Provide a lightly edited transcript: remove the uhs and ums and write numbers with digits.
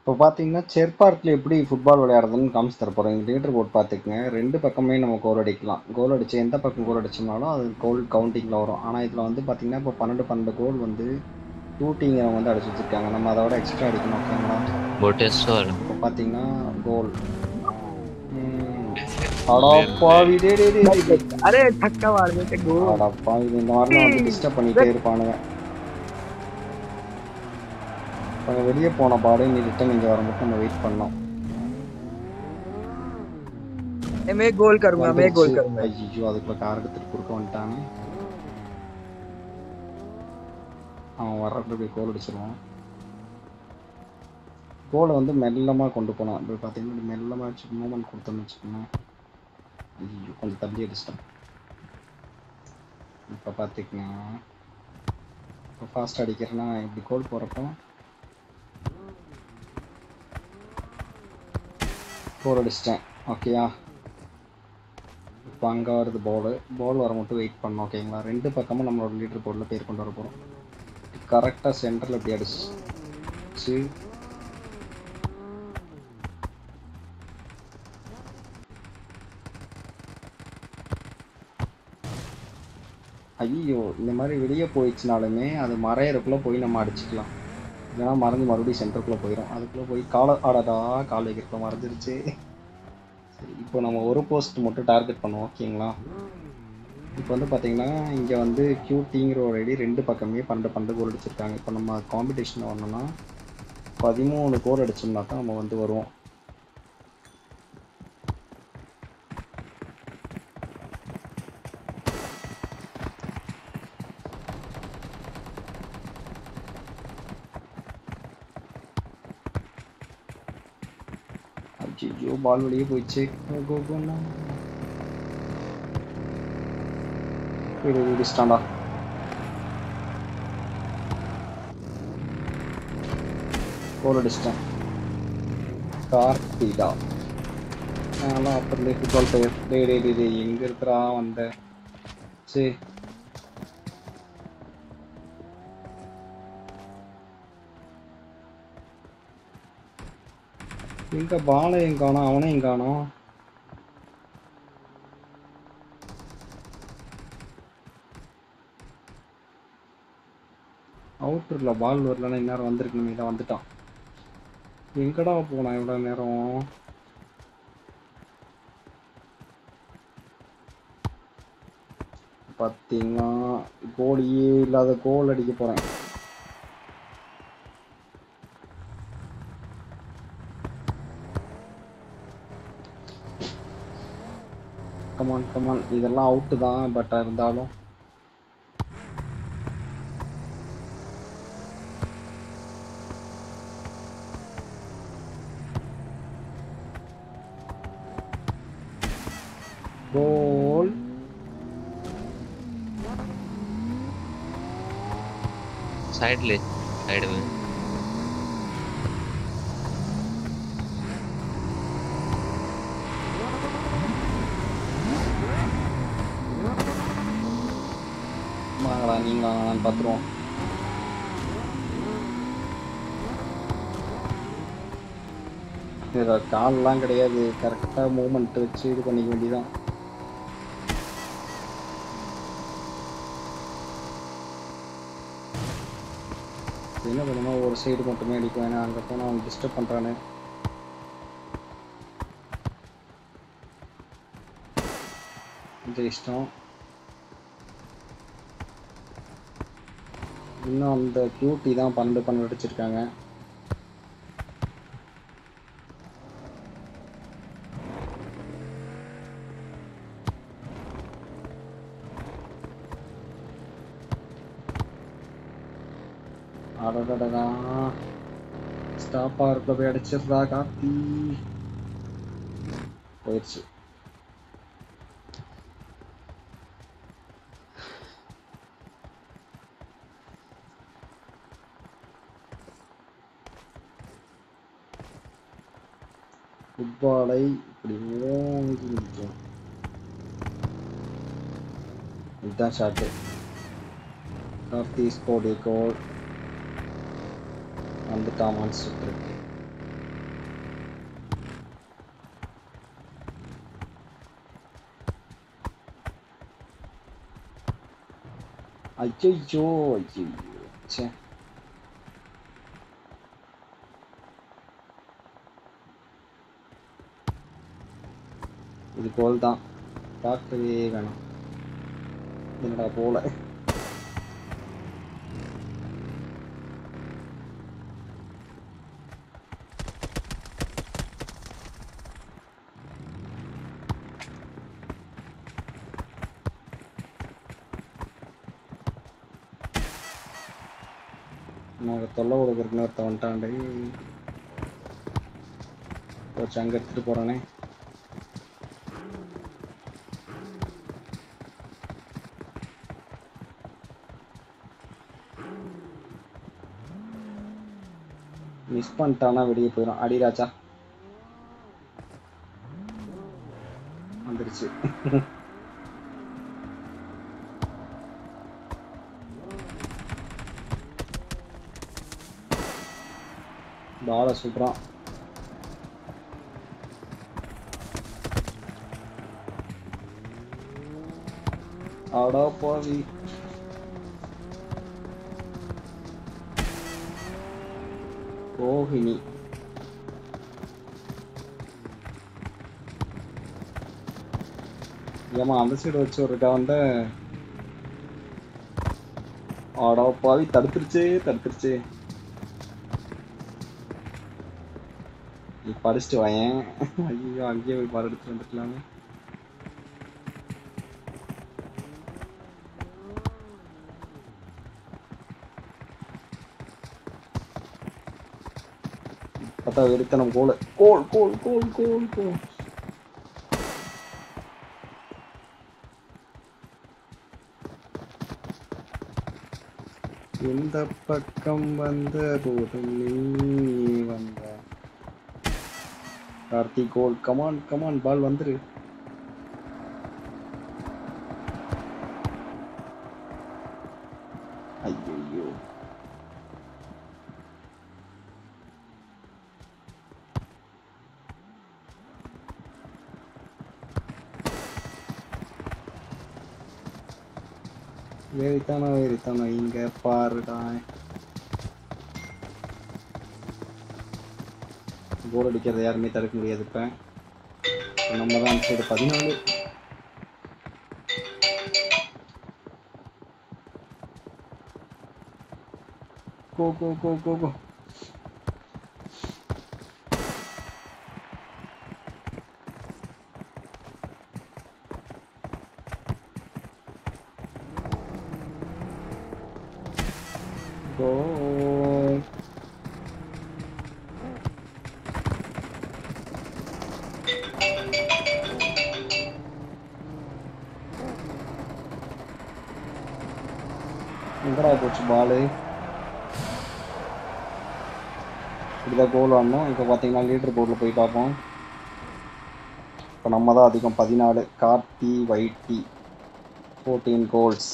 இப்போ பார்த்தீங்கன்னா செர் பார்க்கில் எப்படி ஃபுட்பால் விளையாடுறதுன்னு காமிச்சு தர போகிறோம். இந்த லீடர் போர்ட் பார்த்துக்குங்க. ரெண்டு பக்கமே நம்ம கோல் அடிக்கலாம். கோல் அடித்து எந்த பக்கம் கோல் அடிச்சோம்னாலும் அது கோல் கவுண்டிங்கில் வரும். ஆனால் இதில் வந்து பார்த்தீங்கன்னா இப்போ 12 கோல் வந்து ஷூட்டிங்கிறவங்க வந்து அடிச்சு வச்சுருக்காங்க. நம்ம அதோட எக்ஸ்ட்ரா அடிக்கணும். ஓகேங்களா? இப்போ பார்த்தீங்கன்னா கோல் அடப்பாவி अरे धक्का मार देते गोल அடப்பாவி இந்த மாதிரிலாம் வந்து டிஸ்டர்ப் பண்ணிகிட்டே இருப்பானுங்க. கொஞ்சம் வெளியே போன பாடு நீ ரிட்டன் இங்கே வரும்போது நம்ம வெயிட் பண்ணோம். मैं गोल करूंगा मैं गोल करूंगा ஐயோ அதுக்குள்ள கார் எடுத்துட்டு குறுக்க வந்துட்டானே. அவன் வர்றப்ப போய் கோல் அடிச்சிருவான். கோலை வந்து மெல்லமாக கொண்டு போனான். இப்போ பார்த்தீங்கன்னா மெல்லமாக வச்சு மூமெண்ட் கொடுத்தோன்னு வச்சுக்கோங்க. ஐயோ கொஞ்சம் தள்ளி அடிச்சிட்டேன். இப்போ பார்த்திங்கன்னா இப்போ ஃபாஸ்ட் அடிக்கிறேன்னா இப்படி கோல் போகிறப்போ கோல் அடிச்சிட்டேன். ஓகேயா? இப்போ அங்கே வருது பால் வர மட்டும் வெயிட் பண்ணோம். ஓகேங்களா? ரெண்டு பக்கமும் நம்மளோட லீடர் போர்டில் பேர் கொண்டு வர போகிறோம். கரெக்டாக சென்டரில் இப்படி அடிச்சு ஐயோ இந்த மாதிரி வெளியே போயிடுச்சுனாலுமே அது மறையிறக்குள்ளே போய் நம்ம அடிச்சுக்கலாம். இல்லைனா மறைஞ்சு மறுபடியும் சென்டருக்குள்ளே போயிடும். அதுக்குள்ளே போய் கால் வைக்கிறப்ப மறைஞ்சிருச்சு. சரி இப்போ நம்ம ஒரு போஸ்ட் மட்டும் டார்கெட் பண்ணுவோம். ஓகேங்களா? இப்போ வந்து பார்த்தீங்கன்னா இங்கே வந்து QTங்கிற ஒரு ஐடி ரெண்டு பக்கமே 12 கோல் அடிச்சிருக்காங்க. இப்போ நம்ம காம்படிஷன் வரணும்னா 13 கோல் அடிச்சோம்னா தான் நம்ம வந்து வருவோம். ஐயோ பால் வெளியே போயிடுச்சு. ஸ்டாண்டா கோல் அடிச்சிட்டேன். கார்த்திகா ஆனால் அப்புறம் ஃபுட்பால் பிளேயர் எங்கே இருக்கிறா வந்த சரி எங்க பாலையும் காணோம் அவனையும் காணோம். அவுட்டர்ல பால் வரலன்னா இந்நேரம் வந்திருக்கணும். இதை வந்துட்டான். எங்கடா போனான் எவ்வளோ நேரம்? பார்த்தீங்கன்னா கோலியே இல்லாத கோல் அடிக்க போகிறேன். கமான் இதெல்லாம் அவுட்டு தான். பட் இருந்தாலும் கோல் साइड में வாங்கடா நீங்க நான் பார்த்துருவோம். இதில் கால்லாம் கிடையாது. கரெக்டாக மூமெண்ட் வச்சு இது பண்ணிக்க வேண்டியதான். என்ன பண்ணணும் ஒரு சைடு மட்டுமே அடிக்கும். ஏன்னா அங்கே போனால் அவன் டிஸ்டர்ப் பண்ணுறானு. இஷ்டம் இன்னும் அந்த QT தான் 12 அடிச்சிருக்காங்க. அடடடா ஸ்டாப்பா இருக்க போய் அடிச்சிடுறா கார்த்தி. போயிடுச்சு. ஃபுட்பாலை இப்படி ஓங்கி நிற்கும். இதுதான் ஷாட்டு. கார்த்தி ஸ்கோர்ட் கோல் வந்துட்டான் மான்ஸ்டர். ஐயோ ஐயோ ச்சே. இது கோல் தான், பார்க்கவே வேணாம். என்னடா போல. நான் தொல்லை கொடுக்குறதுன்னு ஒருத்த வந்துட்டாண்டே. போச்சு, அங்கே எடுத்துகிட்டு போகிறானே. மிஸ் பண்ணிட்டானா வெளியே போயிடும். அடி ராஜா. வந்துருச்சு. பாலை சுடுறான். அடா பாவி. ரோஹிணி. ஏமா அந்த சைடு வச்சு ஒரு வந்து. அடா பாவி, தடுத்துருச்சு தடுத்துருச்சு. நீ படிச்சுட்டு வாயேன். ஐயோ, அங்கேயே போய் பால் எடுத்துட்டு வந்துக்கலாமே. பார்த்தா வெறித்தனம். கோல் கோல் கோல் கோல் கோல் கோல். இந்த பக்கம் வந்த போதும் நீ வந்த. கார்த்திக் கோல். கமான் கமான், பால் வந்துரு. ஐயோ, வெறித்தானோ வெறித்தானோ. இங்க பாருடா. கோல் அடிக்கிறத யாருமே தடுக்க முடியாது. இப்ப நம்ம தான் சைடு 14. கோ கோ கோ கோ கோ. கோல். எங்கடா போச்சு பாலு? இப்படிதான் கோல் ஆடணும். இப்போ பார்த்தீங்கன்னா லீடர் போர்டில் போய் பார்ப்போம். இப்போ நம்ம தான் அதிகம், 14. கார்த்தி வைட்டி 14 கோல்ஸ்.